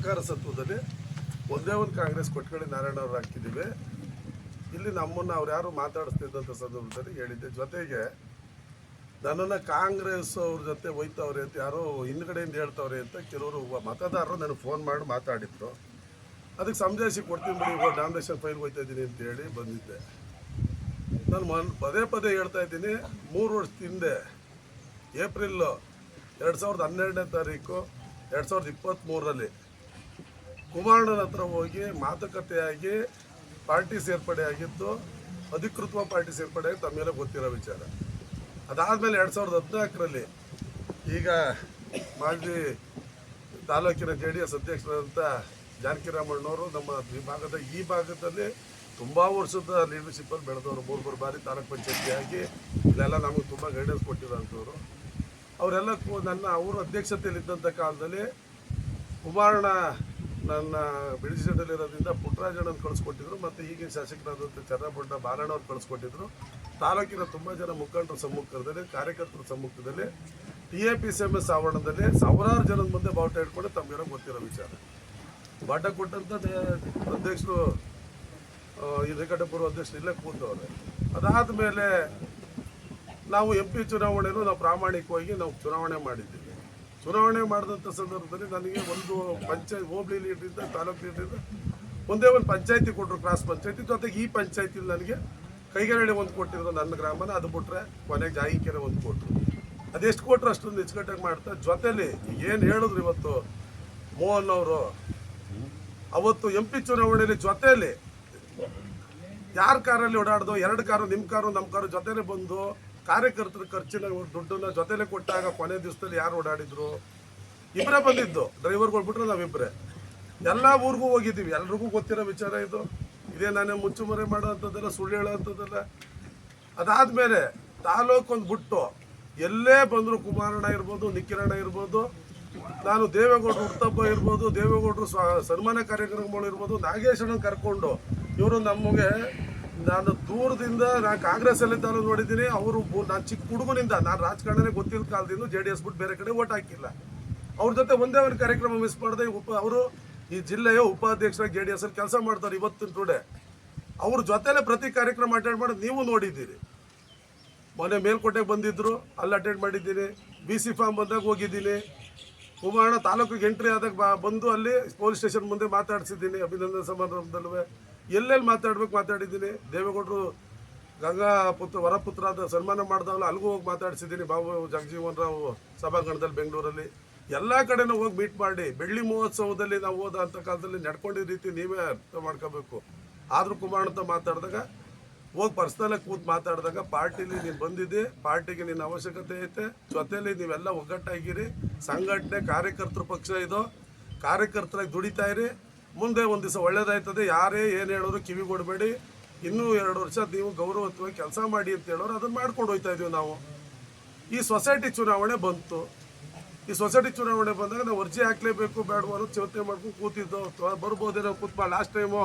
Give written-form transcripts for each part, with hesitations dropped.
ಸಹಕಾರ ಸತ್ವದಲ್ಲಿ ಒಂದೇ ಒಂದು ಕಾಂಗ್ರೆಸ್ ಕೊಟ್ಕಡೆ ನಾರಾಯಣ ಅವ್ರು ಹಾಕಿದ್ದೀವಿ. ಇಲ್ಲಿ ನಮ್ಮನ್ನು ಅವ್ರು ಯಾರು ಮಾತಾಡಿಸ್ತಿದ್ದಂಥ ಸಂದರ್ಭದಲ್ಲಿ ಹೇಳಿದ್ದೆ. ಜೊತೆಗೆ ನನ್ನನ್ನು ಕಾಂಗ್ರೆಸ್ ಅವ್ರ ಜೊತೆ ಹೋಯ್ತವ್ರೆ ಅಂತ ಯಾರೋ ಹಿಂದ್ಗಡೆಯಿಂದ ಹೇಳ್ತವ್ರೆ ಅಂತ ಕೆಲವರು ಮತದಾರರು ನನಗೆ ಫೋನ್ ಮಾಡಿ ಮಾತಾಡಿದ್ರು. ಅದಕ್ಕೆ ಸಮಜಾಯಿಸಿ ಕೊಡ್ತೀನಿ ಬಿಡಿ, ಇವಾಗ ನಾಮಿನೇಷನ್ ಫೈಲ್ಗೆ ಹೋಗ್ತಾ ಇದ್ದೀನಿ ಅಂತ ಹೇಳಿ ಬಂದಿದ್ದೆ. ನಾನು ಪದೇ ಪದೇ ಹೇಳ್ತಾ ಇದ್ದೀನಿ, 3 ವರ್ಷದ ಹಿಂದೆ ಏಪ್ರಿಲ್ 2012ನೇ ತಾರೀಕು 2023ರಲ್ಲಿ ಕುಮಾರಣ್ಣನ ಹತ್ರ ಹೋಗಿ ಮಾತುಕತೆಯಾಗಿ ಪಾರ್ಟಿ ಸೇರ್ಪಡೆ ಆಗಿದ್ದು, ಅಧಿಕೃತವಾಗಿ ಪಾರ್ಟಿ ಸೇರ್ಪಡೆ ಆಗಿ ತಮ್ಮೆಲ್ಲ ಗೊತ್ತಿರೋ ವಿಚಾರ. ಅದಾದಮೇಲೆ 2014ರಲ್ಲಿ ಈಗ ಮಾಜಿ ತಾಲೂಕಿನ JDS ಅಧ್ಯಕ್ಷರಾದಂಥ ಜಾನಕಿರಾಮಣ್ಣವರು ನಮ್ಮ ಈ ಭಾಗದಲ್ಲಿ ತುಂಬ ವರ್ಷದ ಲೀಡರ್ಶಿಪ್ಪಲ್ಲಿ ಬೆಳೆದವರು, 3 ಬಾರಿ ತಾಲೂಕ್ ಪಂಚಾಯತಿ ಆಗಿ ಇಲ್ಲೆಲ್ಲ ನಮಗೆ ತುಂಬ ಗೈಡೆನ್ಸ್ ಕೊಟ್ಟಿರೋಂಥವ್ರು. ಅವರೆಲ್ಲ ಅವರು ಅಧ್ಯಕ್ಷತೆಯಲ್ಲಿದ್ದಂಥ ಕಾಲದಲ್ಲಿ ಕುಮಾರಣ್ಣ ನನ್ನ ಬಿಡಿಸಿಡಲಿರೋದ್ರಿಂದ ಪುಟ್ಟರಾಜಣ್ಣನ ಕಳಿಸ್ಕೊಟ್ಟಿದ್ರು, ಮತ್ತು ಈಗಿನ ಶಾಸಕರಾದಂಥ ಚನ್ನಬೊಡ್ಡ ಬಾಲಣ್ಣವ್ರು ಕಳಿಸ್ಕೊಟ್ಟಿದ್ರು. ತಾಲೂಕಿನ ತುಂಬ ಜನ ಮುಖಂಡರ ಸಮ್ಮುಖದಲ್ಲಿ, ಕಾರ್ಯಕರ್ತರ ಸಮ್ಮುಖದಲ್ಲಿ TAPCMS ಆವರಣದಲ್ಲಿ ಸಾವಿರಾರು ಜನದ ಮುಂದೆ ಬಾವುಟ ಇಟ್ಕೊಂಡು ತಮಗೆಲ್ಲ ಗೊತ್ತಿರೋ ವಿಚಾರ. ಬಾಟ ಕೊಟ್ಟಂಥ ಅಧ್ಯಕ್ಷರು ವೆಂಕಟಪುರ ಅಧ್ಯಕ್ಷರು ಇಲ್ಲೇ ಕೂತವ್ರೆ. ಅದಾದ ಮೇಲೆ ನಾವು MP ಚುನಾವಣೆನೂ ನಾವು ಪ್ರಾಮಾಣಿಕವಾಗಿ ನಾವು ಚುನಾವಣೆ ಮಾಡಿದ್ದೀವಿ. ಚುನಾವಣೆ ಮಾಡಿದಂಥ ಸಂದರ್ಭದಲ್ಲಿ ನನಗೆ ಒಂದು ಹೋಬಳಿ ಲೀಡ್ರಿಂದ ತಾಲೂಕು ಲೀಡ್ರಿಂದ ಒಂದೇ ಒಂದು ಪಂಚಾಯತಿ ಕೊಟ್ಟರು, ಕ್ರಾಸ್ ಪಂಚಾಯತಿ. ಜೊತೆಗೆ ಈ ಪಂಚಾಯತಿಲಿ ನನಗೆ ಕೈಗೆರಳೆ ಒಂದು ಕೊಟ್ಟಿದ್ರು ನನ್ನ ಗ್ರಾಮನ, ಅದು ಬಿಟ್ಟರೆ ಕೊನೆಗೆ ಜಾಯಿಕೆರೆ ಒಂದು ಕೊಟ್ಟರು. ಅದೆಷ್ಟು ಕೊಟ್ಟರು ಅಷ್ಟೊಂದು ಹೆಚ್ಚುಕಟ್ಟಾಗಿ ಮಾಡ್ತಾ ಜೊತೆಲಿ ಏನು ಹೇಳಿದ್ರು ಇವತ್ತು ಮೋಹನ್ ಅವರು, ಅವತ್ತು MP ಚುನಾವಣೆಯಲ್ಲಿ ಜೊತೆಯಲ್ಲಿ ಯಾರ ಕಾರಲ್ಲಿ ಓಡಾಡ್ದು, 2 ಕಾರು ನಿಮ್ಮ ಕಾರು ನಮ್ಮ ಕಾರು ಜೊತೆಲೆ ಬಂದು ಕಾರ್ಯಕರ್ತರ ಖರ್ಚಿನ ದುಡ್ಡನ್ನ ಜೊತೆಲೆ ಕೊಟ್ಟಾಗ ಕೊನೆ ದಿವಸದಲ್ಲಿ ಯಾರು ಓಡಾಡಿದ್ರು? ಇಬ್ಬರೇ ಬಂದಿದ್ದು, ಡ್ರೈವರ್ಗಳು ಬಿಟ್ರೆ ನಾವಿಬ್ಬರೇ. ಎಲ್ಲ ಊರಿಗೂ ಹೋಗಿದ್ದೀವಿ, ಎಲ್ರಿಗೂ ಗೊತ್ತಿರೋ ವಿಚಾರ ಇದು. ಇದೇ ನಾನೇ ಮುಚ್ಚುಮರೆ ಮಾಡೋವಂಥದ್ದೆಲ್ಲ, ಸುಳ್ಳು ಹೇಳೋವಂಥದ್ದೆಲ್ಲ. ಅದಾದಮೇಲೆ ತಾಲೂಕೊಂದು ಬಿಟ್ಟು ಎಲ್ಲೇ ಬಂದರೂ ಕುಮಾರಣ್ಣ ಇರ್ಬೋದು, ನಿಖಿಲಣ್ಣ ಇರ್ಬೋದು, ನಾನು ದೇವೇಗೌಡರು ಹುಟ್ಟುಹಬ್ಬ ಇರ್ಬೋದು, ದೇವೇಗೌಡರು ಸನ್ಮಾನ ಕಾರ್ಯಕ್ರಮಗಳು ಇರ್ಬೋದು, ನಾಗೇಶಣ್ಣನ ಕರ್ಕೊಂಡು ಇವರು ನಮಗೆ, ನಾನು ದೂರದಿಂದ ನಾನು ಕಾಂಗ್ರೆಸ್ಸಲ್ಲಿದ್ದಾನು ನೋಡಿದ್ದೀನಿ. ಅವರು ನಾನು ಚಿಕ್ಕ ಹುಡುಗನಿಂದ, ನಾನು ರಾಜಕಾರಣನೇ ಗೊತ್ತಿಲ್ಲ ಕಾಲದಿಂದ JDS ಬಿಟ್ಟು ಬೇರೆ ಕಡೆ ಓಟ್ ಹಾಕಿಲ್ಲ. ಅವ್ರ ಜೊತೆ ಒಂದೇ ಒಂದು ಕಾರ್ಯಕ್ರಮ ಮಿಸ್ ಮಾಡಿದೆ. ಅವರು ಈ ಜಿಲ್ಲೆಯ ಉಪಾಧ್ಯಕ್ಷರಾಗಿ JDS ಅಲ್ಲಿ ಕೆಲಸ ಮಾಡ್ತಾರೆ ಇವತ್ತಿನ ಟುಡೇ. ಅವ್ರ ಜೊತೆಲೆ ಪ್ರತಿ ಕಾರ್ಯಕ್ರಮ ಅಟೆಂಡ್ ಮಾಡೋದು ನೀವು ನೋಡಿದ್ದೀರಿ. ಮೊನ್ನೆ ಮೇಲ್ಕೋಟೆಗೆ ಬಂದಿದ್ದರು, ಅಲ್ಲಿ ಅಟೆಂಡ್ ಮಾಡಿದ್ದೀನಿ. BC ಫಾರ್ಮ್ ಬಂದಾಗ ಹೋಗಿದ್ದೀನಿ. ಕುಮಾರಣ್ಣ ತಾಲೂಕಿಗೆ ಎಂಟ್ರಿ ಆದಾಗ ಬಂದು ಅಲ್ಲಿ ಪೊಲೀಸ್ ಸ್ಟೇಷನ್ ಮುಂದೆ ಮಾತಾಡಿಸಿದ್ದೀನಿ. ಅಭಿನಂದನೆ ಸಮಾರಂಭದಲ್ಲೂ ಎಲ್ಲೆಲ್ಲಿ ಮಾತಾಡಿದ್ದೀನಿ. ದೇವೇಗೌಡರು ಗಂಗಾ ವರಪುತ್ರ ಅಂತ ಸನ್ಮಾನ ಮಾಡಿದವಲ್ಲ, ಅಲ್ಲಿಗೂ ಹೋಗಿ ಮಾತಾಡಿಸಿದ್ದೀನಿ. ಬಾಬು ಜಗಜೀವನ್ ರಾವ್ ಸಭಾಂಗಣದಲ್ಲಿ ಬೆಂಗಳೂರಲ್ಲಿ ಎಲ್ಲ ಕಡೆನೂ ಹೋಗಿ ಮೀಟ್ ಮಾಡಿ, ಬೆಳ್ಳಿ ಮಹೋತ್ಸವದಲ್ಲಿ ನಾವು ಹೋದ ಅಂತ ಕಾಲದಲ್ಲಿ ನಡ್ಕೊಂಡಿದ್ದ ರೀತಿ ನೀವೇ ಅರ್ಥ ಮಾಡ್ಕೋಬೇಕು. ಆದರೂ ಕುಮಾರಣ್ಣ ಮಾತಾಡಿದಾಗ ಹೋಗಿ ಪರ್ಸ್ನಲಾಗಿ ಕೂತು ಮಾತಾಡಿದಾಗ, ಪಾರ್ಟಿಲಿ ನೀನು ಬಂದಿದ್ದೆ, ಪಾರ್ಟಿಗೆ ನಿನ್ನ ಅವಶ್ಯಕತೆ ಐತೆ, ಜೊತೆಯಲ್ಲಿ ನೀವೆಲ್ಲ ಒಗ್ಗಟ್ಟಾಗಿರಿ, ಸಂಘಟನೆ ಕಾರ್ಯಕರ್ತರ ಪಕ್ಷ ಇದು, ಕಾರ್ಯಕರ್ತರಾಗಿ ದುಡಿತಾ ಇರಿ, ಮುಂದೆ ಒಂದು ದಿವಸ ಒಳ್ಳೇದಾಯ್ತದೆ. ಯಾರೇ ಏನು ಹೇಳೋರು ಕಿವಿ ಕೊಡಬೇಡಿ, ಇನ್ನೂ 2 ವರ್ಷ ನೀವು ಗೌರವತ್ವವಾಗಿ ಕೆಲಸ ಮಾಡಿ ಅಂತ ಹೇಳೋರು, ಅದನ್ನು ಮಾಡ್ಕೊಂಡು ಹೋಗ್ತಾ ಇದೀವಿ ನಾವು. ಈ ಸೊಸೈಟಿ ಚುನಾವಣೆ ಬಂತು. ಈ ಸೊಸೈಟಿ ಚುನಾವಣೆ ಬಂದಾಗ ನಾವು ಅರ್ಜಿ ಹಾಕಲೇಬೇಕು ಬೇಡವೋ ಅನ್ನೋದು ಚಿಂತೆ ಮಾಡ್ಕೊಂಡು ಕೂತಿದ್ದು. ಬರ್ಬೋದೇನೋ ಕೂತ್ಬಾ, ಲಾಸ್ಟ್ ಟೈಮು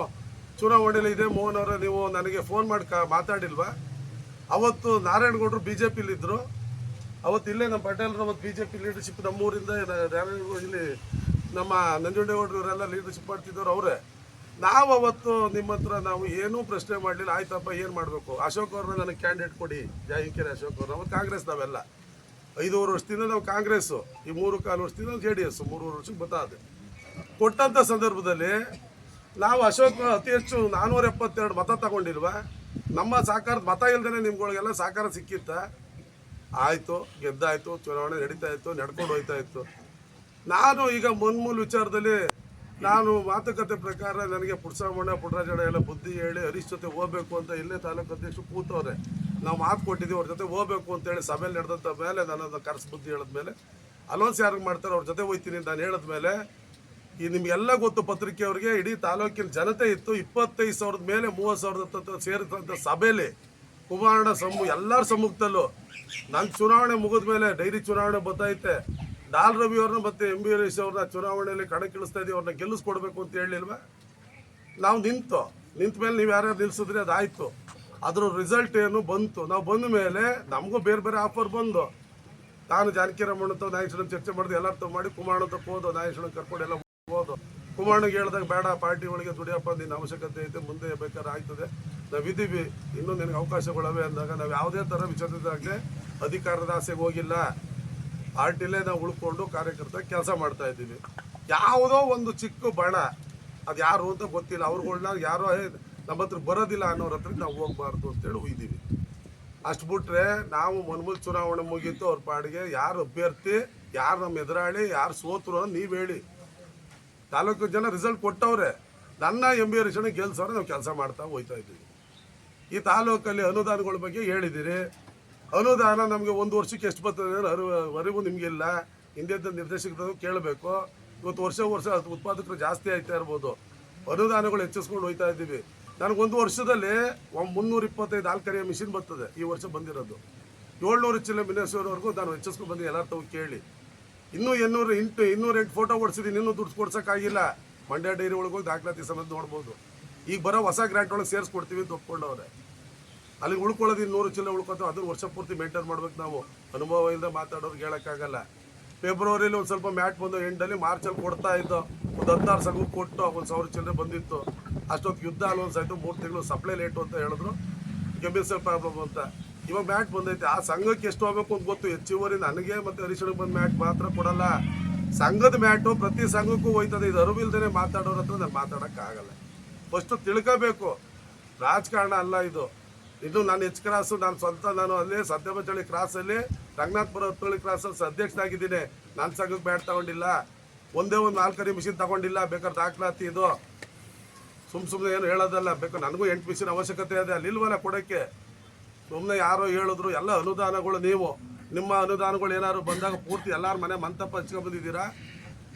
ಚುನಾವಣೆಯಲ್ಲಿ ಇದೆ ಮೋಹನ್ ಅವರೇ, ನೀವು ನನಗೆ ಫೋನ್ ಮಾಡಿ ಮಾತಾಡಿಲ್ವಾ? ಅವತ್ತು ನಾರಾಯಣಗೌಡರು BJPಲಿದ್ದರು. ಅವತ್ತು ಇಲ್ಲೇ ನಮ್ಮ ಪಟೇಲ್ರು ಅವತ್ತು BJP ಲೀಡರ್ಶಿಪ್ ನಮ್ಮೂರಿಂದ ಇಲ್ಲಿ ನಮ್ಮ ನಂಜುಂಡೇಗೌಡರು ಇವರೆಲ್ಲ ಲೀಡರ್ಶಿಪ್ ಮಾಡ್ತಿದ್ದವ್ರು ಅವರೇ. ನಾವು ಅವತ್ತು ನಿಮ್ಮ ಹತ್ರ ನಾವು ಏನೂ ಪ್ರಶ್ನೆ ಮಾಡಲಿಲ್ಲ. ಆಯ್ತಪ್ಪ ಏನು ಮಾಡಬೇಕು, ಅಶೋಕ್ ಅವ್ರನ್ನ ನನಗೆ ಕ್ಯಾಂಡಿಡೇಟ್ ಕೊಡಿ, ಜಾಯಿಕೆರೆ ಅಶೋಕ್ ಅವ್ರು. ಅವತ್ತು ಕಾಂಗ್ರೆಸ್ ನಾವೆಲ್ಲ 5 ವರ್ಷದಿಂದ ನಾವು ಕಾಂಗ್ರೆಸ್ಸು, ಈ 3.25 ವರ್ಷದಿಂದ JDS 3 ವರ್ಷಕ್ಕೆ ಬತ್ತಾದೆ. ಕೊಟ್ಟಂಥ ಸಂದರ್ಭದಲ್ಲಿ ನಾವು ಅಶೋಕ್ ಅತಿ ಹೆಚ್ಚು 472 ಮತ ತಗೊಂಡಿಲ್ವಾ? ನಮ್ಮ ಸಹಕಾರದ ಮತ ಇಲ್ದೇ ನಿಮ್ಗಳಿಗೆಲ್ಲ ಸಹಕಾರ ಸಿಕ್ಕಿತ್ತ? ಆಯಿತು, ಗೆದ್ದಾಯಿತು, ಚುನಾವಣೆ ನಡೀತಾ ಇತ್ತು, ನಡ್ಕೊಂಡು ಹೋಗ್ತಾ ಇತ್ತು. ನಾನು ಈಗ ಮೂಲ ವಿಚಾರದಲ್ಲಿ ನಾನು ಮಾತುಕತೆ ಪ್ರಕಾರ ನನಗೆ ಪುಟ್ಟರಾಜಣ್ಣ ಎಲ್ಲ ಬುದ್ಧಿ ಹೇಳಿ ಹರೀಶ್ ಜೊತೆ ಹೋಗಬೇಕು ಅಂತ ಇಲ್ಲೇ ತಾಲೂಕು ಅಧ್ಯಕ್ಷರು ಕೂತವ್ರೆ. ನಾವು ಮಾತು ಕೊಟ್ಟಿದ್ದೀವಿ ಅವ್ರ ಜೊತೆ ಹೋಗಬೇಕು ಅಂತೇಳಿ ಸಭೆಯಲ್ಲಿ ನಡೆದಂಥ ಮೇಲೆ ನನ್ನನ್ನು ಕರೆಸಿ ಬುದ್ಧಿ ಹೇಳಿದ್ಮೇಲೆ ಅಲೋನ್ಸ್ ಯಾರಿಗೆ ಮಾಡ್ತಾರೆ ಅವ್ರ ಜೊತೆ ಹೋಗ್ತೀನಿ ಅಂತ ನಾನು ಹೇಳಿದ್ಮೇಲೆ, ಈ ನಿಮಗೆಲ್ಲ ಗೊತ್ತು ಪತ್ರಿಕೆಯವ್ರಿಗೆ, ಇಡೀ ತಾಲೂಕಿನ ಜನತೆ ಇತ್ತು. 25,000 ಮೇಲೆ 30,000 ಸೇರಿದಂಥ ಸಭೆಯಲ್ಲಿ ಕುಮಾರಣ್ಣ ಎಲ್ಲರ ಸಮ್ಮುಖದಲ್ಲೂ ನನ್ನ ಚುನಾವಣೆ ಮುಗಿದ ಮೇಲೆ ಡೈರಿ ಚುನಾವಣೆ ಬತ್ತೈತೆ, ಡಾಲ್ ರವಿ ಅವ್ರನ್ನ ಮತ್ತು MB ಹರೀಶ್ ಅವ್ರನ್ನ ಚುನಾವಣೆಯಲ್ಲಿ ಕಣಕ್ಕಿಳಿಸ್ತಾ ಇದ್ದೀವಿ, ಅವ್ರನ್ನ ಗೆಲ್ಲಿಸ್ಕೊಡ್ಬೇಕು ಅಂತ ಹೇಳಿಲ್ವ? ನಾವು ನಿಂತ ಮೇಲೆ ನೀವು ಯಾರ್ಯಾರು ನಿಲ್ಲಿಸಿದ್ರಿ ಅದಾಯಿತು. ಅದ್ರ ರಿಸಲ್ಟ್ ಏನು ಬಂತು. ನಾವು ಬಂದ ಮೇಲೆ ನಮಗೂ ಬೇರೆ ಬೇರೆ ಆಫರ್ ಬಂದು, ನಾನು ಜಾನಕಿರಾಮಣ್ಣ ನಾಗೇಶ್ವರನ್ ಚರ್ಚೆ ಮಾಡಿದೆ, ಎಲ್ಲರ ಮಾಡಿ ಕುಮಾರಣ್ಣ ಹೋದೋ, ನಾಗೇಶ್ವರನ್ ಕರ್ಕೊಂಡು ಎಲ್ಲ ಹೋದೋ. ಕುಮಾರನಿಗೆ ಹೇಳಿದಾಗ ಬೇಡ ಪಾರ್ಟಿ ಒಳಗೆ ದುಡಿಯಪ್ಪ ನಿನ್ನ ಅವಶ್ಯಕತೆ ಐತೆ ಮುಂದೆ ಬೇಕಾದ್ರೆ ಆಗ್ತದೆ ನಾವಿದ್ದೀವಿ ಇನ್ನೂ ನಿನಗೆ ಅವಕಾಶಗಳವೆ ಅಂದಾಗ ನಾವು ಯಾವುದೇ ಥರ ವಿಚಾರದಾಗಲೇ ಅಧಿಕಾರದ ಆಸೆಗೆ ಹೋಗಿಲ್ಲ. ಪಾರ್ಟಿಲೇ ನಾವು ಉಳ್ಕೊಂಡು ಕಾರ್ಯಕರ್ತ ಕೆಲಸ ಮಾಡ್ತಾ ಇದ್ದೀವಿ. ಯಾವುದೋ ಒಂದು ಚಿಕ್ಕ ಬಣ ಅದು ಯಾರು ಅಂತ ಗೊತ್ತಿಲ್ಲ ಅವ್ರುಗಳ್ನ ಯಾರೋ ನಮ್ಮ ಹತ್ರ ಬರೋದಿಲ್ಲ ಅನ್ನೋರ ಹತ್ರ ನಾವು ಹೋಗ್ಬಾರ್ದು ಅಂತೇಳಿ ಒಯ್ದೀವಿ. ಅಷ್ಟು ಬಿಟ್ರೆ ನಾವು ಮನ್ಮೂಲ್ ಚುನಾವಣೆ ಮುಗೀತು ಅವ್ರ ಪಾಡಿಗೆ ಯಾರು ಅಭ್ಯರ್ಥಿ ಯಾರು ನಮ್ಮ ಎದುರಾಳಿ ಯಾರು ಸೋತರು ಅಂತ ನೀವು ಹೇಳಿ. ತಾಲೂಕು ಜನ ರಿಸಲ್ಟ್ ಕೊಟ್ಟವ್ರೆ. ನನ್ನ MB ಗೆಲ್ಸವ್ರೆ ನಾವು ಕೆಲಸ ಮಾಡ್ತಾ ಹೋಗ್ತಾ ಇದ್ದೀವಿ. ಈ ತಾಲೂಕಲ್ಲಿ ಅನುದಾನಗಳ ಬಗ್ಗೆ ಹೇಳಿದ್ದೀರಿ. ಅನುದಾನ ನಮಗೆ 1 ವರ್ಷಕ್ಕೆ ಎಷ್ಟು ಬರ್ತದೆ ಅರಿವು ನಿಮಗಿಲ್ಲ. ಹಿಂದೆ ನಿರ್ದೇಶಕರು ಕೇಳಬೇಕು. ಇವತ್ತು ವರ್ಷ ಉತ್ಪಾದಕರು ಜಾಸ್ತಿ ಆಯ್ತಾ ಇರ್ಬೋದು. ಅನುದಾನಗಳು ಹೆಚ್ಚಿಸ್ಕೊಂಡು ಹೋಗ್ತಾ ಇದ್ದೀವಿ. ನನಗೆ 1 ವರ್ಷದಲ್ಲಿ 325 ಹಾಲು ಕರೆಯೋ ಮಿಷಿನ್ ಬರ್ತದೆ. ಈ ವರ್ಷ ಬಂದಿರೋದು 700 ಚಿಲ್ಲ ಮಿನೇಶ್ವರವರೆಗೂ ನಾನು ಹೆಚ್ಚಿಸ್ಕೊಂಡು ಬಂದು ಎಲ್ಲರ ತಾವು ಕೇಳಿ. ಇನ್ನೂ 208 ಫೋಟೋ ಓಡಿಸಿದ್ದೀನಿ. ಇನ್ನೂ ದುಡ್ಡು ಕೊಡ್ಸೋಕ್ಕಾಗಿಲ್ಲ. ಮಂಡ್ಯ ಡೈರಿ ಒಳಗೆ ಹೋಗಿ ದಾಖಲಾತಿ ಸಮೇತ ನೋಡ್ಬೋದು. ಈಗ ಬರೋ ಹೊಸ ಗ್ರಾಂಟ್ ಒಳಗೆ ಸೇರಿಸ್ಕೊಡ್ತೀವಿ ಅಂತ ಒಪ್ಕೊಂಡವ್ರೆ. ಅಲ್ಲಿಗೆ ಉಳ್ಕೊಳ್ಳೋದು 200 ಚಿಲ್ಲ ಉಳ್ಕೊತೀವಿ. ಅದನ್ನು ವರ್ಷ ಪೂರ್ತಿ ಮೇಂಟೈನ್ ಮಾಡ್ಬೇಕು ನಾವು. ಅನುಭವ ಇಲ್ಲದೆ ಮಾತಾಡೋರಿಗೆ ಹೇಳೋಕ್ಕಾಗಲ್ಲ. ಫೆಬ್ರವರಿಲಿ ಒಂದು ಸ್ವಲ್ಪ ಮ್ಯಾಟ್ ಬಂದು ಎಂಡಲ್ಲಿ ಮಾರ್ಚಲ್ಲಿ ಕೊಡ್ತಾ ಇದ್ದು ಒಂದು 16 ಸಂಘಕ್ಕೆ ಕೊಟ್ಟು 1,000 ಚಿಲ್ಲರೆ ಬಂದಿತ್ತು. ಅಷ್ಟೊತ್ತು ಯುದ್ಧ ಅಲೋನ್ಸ್ ಆಯಿತು. 3 ತಿಂಗಳು ಸಪ್ಲೈ ಲೇಟು ಅಂತ ಹೇಳಿದ್ರು. ಕೆಮಿಕಲ್ ಪ್ರಾಬ್ಲಮ್ ಅಂತ. ಇವಾಗ ಮ್ಯಾಟ್ ಬಂದೈತೆ. ಆ ಸಂಘಕ್ಕೆ ಎಷ್ಟು ಹೋಗ್ಬೇಕು ಅಂತ ಗೊತ್ತು. ಹೆಚ್ಚುವರಿ ನನಗೆ ಮತ್ತು ಹರೀಶನಿಗೆ ಬಂದ ಮ್ಯಾಟ್ ಮಾತ್ರ ಕೊಡಲ್ಲ. ಸಂಘದ ಮ್ಯಾಟು ಪ್ರತಿ ಸಂಘಕ್ಕೂ ಹೋಯ್ತದೆ. ಇದು ಅರಿವಿಲ್ದೇ ಮಾತಾಡೋರ ಹತ್ರ ನಾನು ಮಾತಾಡೋಕ್ಕಾಗಲ್ಲ. ಫಸ್ಟು ತಿಳ್ಕೋಬೇಕು. ರಾಜಕಾರಣ ಅಲ್ಲ ಇದು. ಇದು ನಾನು ಎಚ್ ಕ್ರಾಸು ನಾನು ಅಲ್ಲೇ ಸತ್ಯಮಂಚಳ್ಳಿ ಕ್ರಾಸಲ್ಲಿ ರಂಗನಾಥಪುರ ಹತ್ತಳ್ಳಿ ಕ್ರಾಸಲ್ಲಿ ಅಧ್ಯಕ್ಷನಾಗಿದ್ದೀನಿ. ನಾನು ಸಂಘಕ್ಕೆ ಬ್ಯಾಟ್ ತಗೊಂಡಿಲ್ಲ. ಒಂದೇ ಒಂದು 4 ಮಿಷಿನ್ ತಗೊಂಡಿಲ್ಲ. ಬೇಕಾದ್ರೆ ದಾಖಲಾತಿ ಇದು ಸುಮ್ಮನೆ ಏನು ಹೇಳೋದಲ್ಲ. ಬೇಕಾದ್ರೆ ನನಗೂ 8 ಮಿಷಿನ್ ಅವಶ್ಯಕತೆ ಇದೆ. ಅಲ್ಲಿ ಇಲ್ವಲ್ಲ ಕೊಡೋಕ್ಕೆ. ಸುಮ್ಮನೆ ಯಾರೋ ಹೇಳಿದ್ರು. ಎಲ್ಲ ಅನುದಾನಗಳು ನಿಮ್ಮ ಅನುದಾನಗಳು ಏನಾದ್ರು ಬಂದಾಗ ಪೂರ್ತಿ ಎಲ್ಲರ ಮನೆ ಮಂತಪ್ಪ ಹಚ್ಕೊಂಡ್ಬಂದಿದ್ದೀರಾ.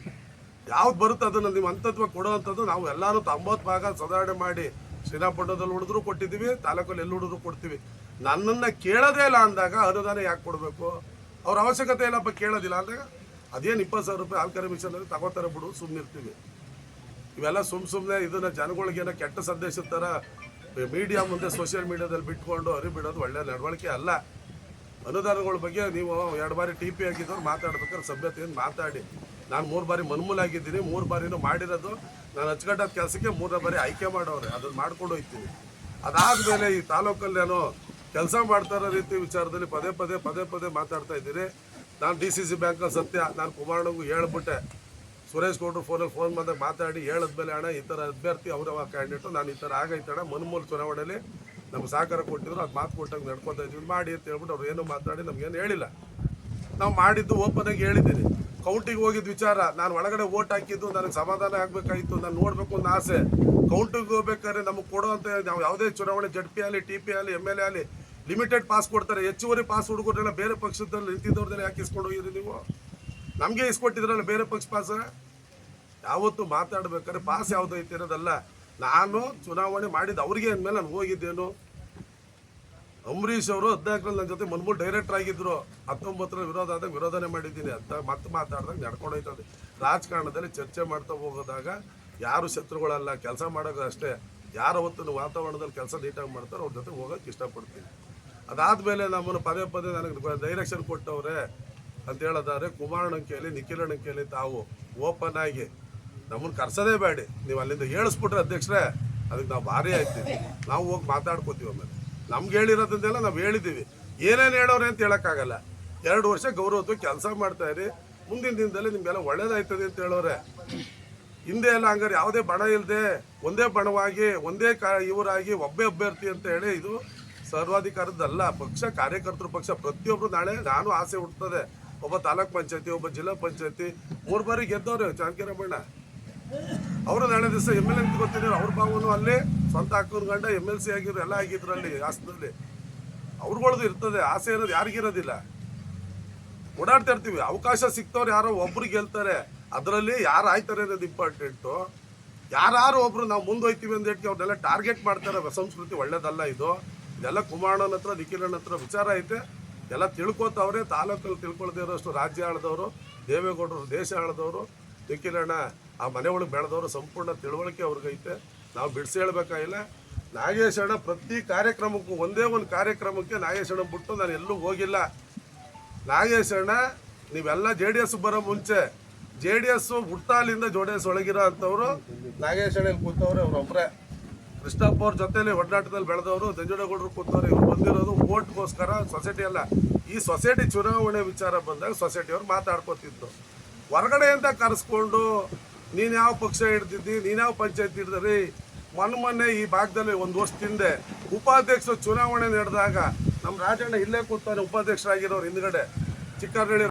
ಯಾವ್ದು ಬರುತ್ತೆ ಅದನ್ನು ನಿಮ್ಮ ಅಂತತ್ವ ಕೊಡೋವಂಥದ್ದು ನಾವು ಎಲ್ಲರೂ 90 ಭಾಗ ಸುಧಾರಣೆ ಮಾಡಿ ಶ್ರೀರಾಮಪಟ್ಟಣದಲ್ಲಿ ಹುಡಿದ್ರು ಕೊಟ್ಟಿದ್ದೀವಿ. ತಾಲೂಕಲ್ಲಿ ಎಲ್ಲಿ ಹುಡಿದ್ರು ಕೊಡ್ತೀವಿ. ನನ್ನನ್ನು ಕೇಳೋದೇ ಇಲ್ಲ ಅಂದಾಗ ಅನುದಾನ ಯಾಕೆ ಕೊಡಬೇಕು? ಅವ್ರ ಅವಶ್ಯಕತೆ ಇಲ್ಲಪ್ಪ ಕೇಳೋದಿಲ್ಲ ಅಂದಾಗ ಅದೇನು 20,000 ರೂಪಾಯಿ ಆಲ್ಕರಿ ಮಿಷನ್ ತಗೋತಾರೆ ಬಿಡು, ಸುಮ್ಮನೆ ಇರ್ತೀವಿ. ಇವೆಲ್ಲ ಸುಮ್ಮನೆ ಇದನ್ನು ಜನಗಳಿಗೇನೋ ಕೆಟ್ಟ ಸಂದೇಶದ ಥರ ಮೀಡಿಯಾ ಮುಂದೆ ಸೋಷಿಯಲ್ ಮೀಡಿಯಾದಲ್ಲಿ ಬಿಟ್ಕೊಂಡು ಬಿಡೋದು ಒಳ್ಳೆ ನಡವಳಿಕೆ ಅಲ್ಲ. ಅನುದಾನಗಳ ಬಗ್ಗೆ ನೀವು 2 ಬಾರಿ TP ಆಗಿದ್ದವ್ರು ಮಾತಾಡ್ಬೇಕಾದ್ರೆ ಸಭ್ಯತೆಯನ್ನು ಮಾತಾಡಿ. ನಾನು 3 ಬಾರಿ ಮನ್ಮೂಲಾಗಿದ್ದೀನಿ. 3 ಬಾರಿನೂ ಮಾಡಿರೋದು ನಾನು ಅಚ್ಚುಕಟ್ಟಾದ ಕೆಲಸಕ್ಕೆ 3ನೇ ಬಾರಿ ಆಯ್ಕೆ ಮಾಡೋರೆ. ಅದನ್ನು ಮಾಡ್ಕೊಂಡು ಹೋಗ್ತೀನಿ. ಅದಾದಮೇಲೆ ಈ ತಾಲೂಕಲ್ಲಿ ನಾನು ಕೆಲಸ ಮಾಡ್ತಾ ಇರೋ ರೀತಿ ವಿಚಾರದಲ್ಲಿ ಪದೇ ಮಾತಾಡ್ತಾ ಇದ್ದೀನಿ. ನಾನು DCC ಬ್ಯಾಂಕಲ್ಲಿ ಸತ್ಯ ನಾನು ಕುಮಾರನಿಗೂ ಹೇಳ್ಬಿಟ್ಟೆ. ಸುರೇಶ್ ಗೌಡ್ರು ಫೋನ್ ಬಂದಾಗ ಮಾತಾಡಿ ಹೇಳಿದ್ಮೇಲೆ ಅಣ್ಣ ಈ ಥರ ಅಭ್ಯರ್ಥಿ ಅವರ ಕ್ಯಾಂಡಿಡೇಟು ನಾನು ಈ ಥರ ಆಗೈತಣ್ಣ ಮನ್ಮೂಲ ಚುನಾವಣೆಯಲ್ಲಿ ನಮ್ಗೆ ಸಹಕಾರ ಕೊಟ್ಟಿದ್ರು. ಅದು ಮಾತು ಕೊಟ್ಟಾಗ ನಡ್ಕೊತಾ ಇದ್ವಿ ಮಾಡಿ ಅಂತ ಹೇಳ್ಬಿಟ್ಟು ಅವ್ರು ಏನೂ ಮಾತಾಡಿ ನಮಗೇನು ಹೇಳಿಲ್ಲ. ನಾವು ಮಾಡಿದ್ದು ಓಪನ್ ಆಗಿ ಹೇಳಿದ್ದೀನಿ. ಕೌಂಟಿಗೆ ಹೋಗಿದ್ದ ವಿಚಾರ ನಾನು ಒಳಗಡೆ ಓಟ್ ಹಾಕಿದ್ದು ನನಗೆ ಸಮಾಧಾನ ಆಗಬೇಕಾಗಿತ್ತು. ನಾನು ನೋಡಬೇಕು ಅನ್ನೋ ಆಸೆ. ಕೌಂಟಿಗೆ ಹೋಗ್ಬೇಕಾದ್ರೆ ನಮಗೆ ಕೊಡೋವಂಥ ನಾವು ಯಾವುದೇ ಚುನಾವಣೆ ZP ಆಗಲಿ TP ಆಗಲಿ MLA ಆಗಲಿ ಲಿಮಿಟೆಡ್ ಪಾಸ್ ಕೊಡ್ತಾರೆ. ಹೆಚ್ಚುವರಿ ಪಾಸ್ ಹುಡುಗರೆಲ್ಲ ಬೇರೆ ಪಕ್ಷದಲ್ಲಿ ನಿಂತಿದ್ದವ್ರನ್ನೆಲ್ಲ ಯಾಕೆ ಇಸ್ಕೊಂಡು ಹೋಗಿದ್ರಿ ನೀವು? ನಮಗೆ ಇಸ್ಕೊಟ್ಟಿದ್ರಲ್ಲ ಬೇರೆ ಪಕ್ಷ ಪಾಸ. ಯಾವತ್ತು ಮಾತಾಡ್ಬೇಕಾದ್ರೆ ಪಾಸ್ ಯಾವುದು ಐತಿ ಇರೋದಲ್ಲ. ನಾನು ಚುನಾವಣೆ ಮಾಡಿದ್ದು ಅವ್ರಿಗೆ ಅಂದಮೇಲೆ ನಾನು ಹೋಗಿದ್ದೇನು. ಅಂಬರೀಷ್ ಅವರು 14ರಲ್ಲಿ ನನ್ನ ಜೊತೆ ಮನ್ಮೂಲ್ ಡೈರೆಕ್ಟರ್ ಆಗಿದ್ರು. 19ರಲ್ಲಿ ವಿರೋಧ ಆದಾಗ ವಿರೋಧನೆ ಮಾಡಿದ್ದೀನಿ ಅಂತ ಮತ್ತೆ ಮಾತಾಡಿದಾಗ ನಡ್ಕೊಂಡು ಹೋಯ್ತದೆ. ರಾಜಕಾರಣದಲ್ಲಿ ಚರ್ಚೆ ಮಾಡ್ತಾ ಹೋಗೋದಾಗ ಯಾರು ಶತ್ರುಗಳಲ್ಲ, ಕೆಲಸ ಮಾಡೋದು ಅಷ್ಟೇ. ಯಾರು ಅವತ್ತು ವಾತಾವರಣದಲ್ಲಿ ಕೆಲಸ ನೀಟಾಗಿ ಮಾಡ್ತಾರೋ ಅವ್ರ ಜೊತೆ ಹೋಗೋಕ್ಕೆ ಇಷ್ಟಪಡ್ತೀನಿ. ಅದಾದಮೇಲೆ ನಮ್ಮನ್ನು ಪದೇ ನನಗೆ ಡೈರೆಕ್ಷನ್ ಕೊಟ್ಟವ್ರೆ ಅಂತ ಹೇಳೋದಾದ್ರೆ ಕುಮಾರಣ್ಣಂಕೇಲಿ ನಿಖಿಲಣ್ಣಂಕೇಲಿ ತಾವು ಓಪನ್ ಆಗಿ ನಮ್ಮನ್ನು ಕರ್ಸೋದೇ ಬೇಡಿ. ನೀವು ಅಲ್ಲಿಂದ ಹೇಳಿಸ್ಬಿಟ್ರೆ ಅಧ್ಯಕ್ಷರೇ ಅದಕ್ಕೆ ನಾವು ಭಾರಿ ಆಯ್ತೀವಿ. ನಾವು ಹೋಗಿ ಮಾತಾಡ್ಕೋತೀವಿ. ಆಮೇಲೆ ನಮ್ಗೆ ಹೇಳಿರೋದನ್ನೆಲ್ಲ ನಾವು ಹೇಳಿದ್ದೀವಿ. ಏನೇನು ಹೇಳೋರೆ ಅಂತ ಹೇಳೋಕ್ಕಾಗಲ್ಲ. 2 ವರ್ಷ ಗೌರವತ್ವ ಕೆಲಸ ಮಾಡ್ತಾಯಿರಿ. ಮುಂದಿನ ದಿನದಲ್ಲಿ ನಿಮಗೆಲ್ಲ ಒಳ್ಳೇದಾಯ್ತದೆ ಅಂತ ಹೇಳೋರೆ. ಹಿಂದೆ ಎಲ್ಲ ಹಂಗಾರೆ ಯಾವುದೇ ಬಣ ಇಲ್ಲದೆ ಒಂದೇ ಬಣವಾಗಿ ಒಂದೇ ಇವರಾಗಿ ಒಬ್ಬೇ ಅಭ್ಯರ್ಥಿ ಅಂತ ಹೇಳಿ ಇದು ಸರ್ವಾಧಿಕಾರದ್ದಲ್ಲ. ಪಕ್ಷ ಕಾರ್ಯಕರ್ತರು ಪಕ್ಷ ಪ್ರತಿಯೊಬ್ಬರು ನಾಳೆ ನಾನು ಆಸೆ ಹುಡ್ತದೆ. ಒಬ್ಬ ತಾಲೂಕ್ ಪಂಚಾಯತಿ ಒಬ್ಬ ಜಿಲ್ಲಾ ಪಂಚಾಯತಿ 3 ಬಾರಿ ಗೆದ್ದವ್ರೆ ಜಾನಕಿರಮಣ್ಣ. ಅವರು ನಾಳೆ ದಿವಸ MLA ಅಂತ ಗೊತ್ತಿದ್ರು. ಅವ್ರ ಭಾವನು ಅಲ್ಲೇ ಸ್ವಂತ ಹಾಕೋರ್ ಗಂಡ MLC ಆಗಿದ್ರು ಎಲ್ಲ ಆಗಿದ್ರು ಅಲ್ಲಿ ಹಾಸನದಲ್ಲಿ. ಅವ್ರುಗಳದ್ದು ಇರ್ತದೆ ಆಸೆ ಅನ್ನೋದು ಯಾರಿಗಿರೋದಿಲ್ಲ. ಓಡಾಡ್ತಾ ಇರ್ತೀವಿ. ಅವಕಾಶ ಸಿಕ್ತವ್ರು ಯಾರೋ ಒಬ್ರು ಗೆಲ್ತಾರೆ. ಅದರಲ್ಲಿ ಯಾರು ಆಯ್ತಾರೆ ಅನ್ನೋದು ಇಂಪಾರ್ಟೆಂಟು. ಯಾರು ಒಬ್ರು ನಾವು ಮುಂದೋಯ್ತೀವಿ ಅಂದೇಟ್ಗೆ ಅವ್ರನ್ನೆಲ್ಲ ಟಾರ್ಗೆಟ್ ಮಾಡ್ತಾರೆ. ಸಂಸ್ಕೃತಿ ಒಳ್ಳೇದಲ್ಲ ಇದು. ಇದೆಲ್ಲ ಕುಮಾರಣ್ಣನ ಹತ್ರ ನಿಖಿಲಣ್ಣ ಹತ್ರ ವಿಚಾರ ಐತೆ. ಎಲ್ಲ ತಿಳ್ಕೊತವ್ರೆ. ತಾಲೂಕಲ್ಲಿ ತಿಳ್ಕೊಳ್ದೇ ಇರೋಷ್ಟು ರಾಜ್ಯ ಆಳಿದವರು, ದೇವೇಗೌಡರು ದೇಶ ಆಳಿದವರು, ನಿಖಿಲಣ್ಣ ಆ ಮನೆ ಒಳಗೆ ಬೆಳೆದವರು, ಸಂಪೂರ್ಣ ತಿಳುವಳಿಕೆ ಅವ್ರಿಗೈತೆ. ನಾವು ಬಿಡಿಸಿ ಹೇಳ್ಬೇಕಾಗಿಲ್ಲ. ನಾಗೇಶ್ ಅಣ್ಣ ಪ್ರತಿ ಕಾರ್ಯಕ್ರಮಕ್ಕೂ ಒಂದೇ ಒಂದು ಕಾರ್ಯಕ್ರಮಕ್ಕೆ ನಾಗೇಶ್ ಅಣ್ಣ ಬಿಟ್ಟು ನಾನು ಎಲ್ಲೂ ಹೋಗಿಲ್ಲ. ನಾಗೇಶ್ ಅಣ್ಣ ನೀವೆಲ್ಲ JDS ಬರೋ ಮುಂಚೆ JDS ಹುಟ್ಟಾಲಿಂದ JDS ಒಳಗಿರೋ ಅಂಥವ್ರು ನಾಗೇಶ್ ಅಣ್ಣಲ್ಲಿ ಕೂತವ್ರೆ, ಅವ್ರೊಬ್ಬರೇ. ಕೃಷ್ಣಪ್ಪ ಅವ್ರ ಜೊತೆಲಿ ಒಡನಾಟದಲ್ಲಿ ಬೆಳೆದವರು ನಂಜುಂಡೇಗೌಡರು ಕೂತವ್ರೆ. ಇವ್ರು ಬಂದಿರೋದು ವೋಟ್ಗೋಸ್ಕರ, ಸೊಸೈಟಿ ಅಲ್ಲ. ಈ ಸೊಸೈಟಿ ಚುನಾವಣೆ ವಿಚಾರ ಬಂದಾಗ ಸೊಸೈಟಿಯವ್ರು ಮಾತಾಡ್ಕೊತಿದ್ದು. ಹೊರಗಡೆಯಿಂದ ಕರೆಸ್ಕೊಂಡು ನೀನು ಯಾವ ಪಕ್ಷ ಹಿಡ್ದಿದ್ದಿ, ನೀನು ಯಾವ ಪಂಚಾಯತ್ ಹಿಡ್ದ್ರಿ. ಮೊನ್ನೆ ಈ ಭಾಗದಲ್ಲಿ ಒಂದು ವರ್ಷದ ಹಿಂದೆ ಉಪಾಧ್ಯಕ್ಷ ಚುನಾವಣೆ ನಡೆದಾಗ ನಮ್ಮ ರಾಜಣ್ಣ ಇಲ್ಲೇ ಕೂತಾನೆ, ಉಪಾಧ್ಯಕ್ಷರಾಗಿರೋರು ಹಿಂದ್ಗಡೆ ಚಿಕ್ಕರಳ್ಳಿ